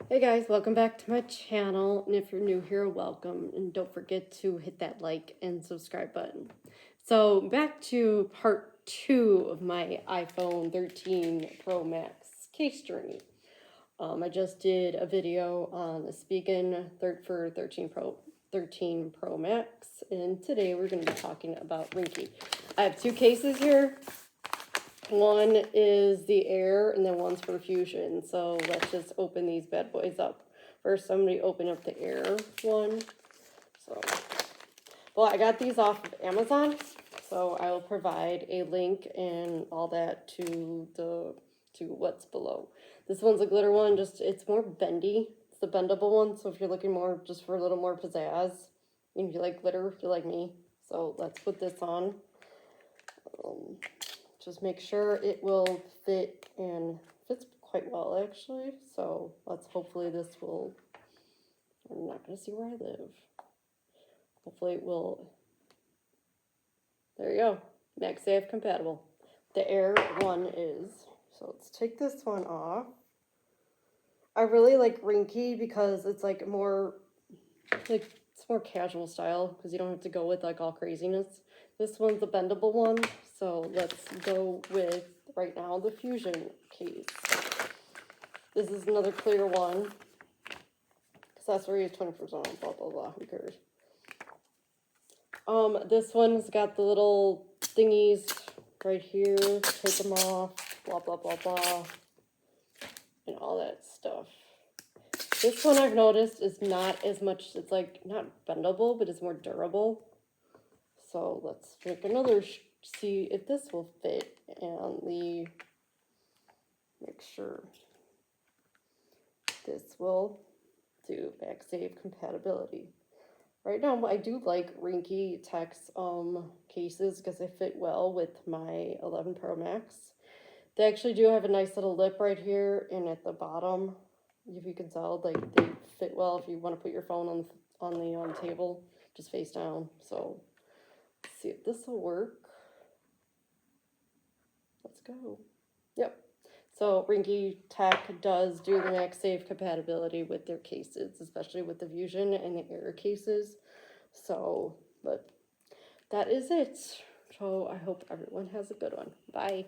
Hey guys, welcome back to my channel, and if you're new here, welcome, and don't forget to hit that like and subscribe button. So back to part 2 of my iPhone 13 Pro Max case journey. I just did a video on the Spigen for 13 Pro Max, and today we're going to be talking about Ringke. I have two cases here. One is the Air, and then one's for Fusion. So let's just open these bad boys up. First, somebody open up the Air one. So, well, I got these off of Amazon, so I will provide a link and all that to what's below. This one's a glitter one. It's more bendy. It's the bendable one. So if you're looking more just for a little more pizzazz, and if you like glitter, if you like me. So let's put this on. Just make sure it will fit, and fits quite well actually. So hopefully this will, I'm not gonna see where I live. Hopefully it will, there you go, MagSafe compatible. The Air one is, so let's take this one off. I really like Ringke because it's like more, like it's more casual style because you don't have to go with like all craziness. This one's a bendable one, so let's go with right now the Fusion case. This is another clear one. Accessory is 20% off, blah blah blah, who cares. This one's got the little thingies right here, take them off, blah blah blah blah, and all that stuff. This one I've noticed is not as much, it's like not bendable, but it's more durable. So let's make another, see if this will fit, and make sure this will do MagSafe compatibility. Right now, I do like Ringke Tech's cases because they fit well with my 11 Pro Max. They actually do have a nice little lip right here and at the bottom. If you can tell, like they fit well if you want to put your phone on the table, just face down. So let's see if this will work. Let's go. Yep. So Ringke Tech does do the MagSafe compatibility with their cases, especially with the Fusion and the Air cases. So, but that is it. So I hope everyone has a good one. Bye.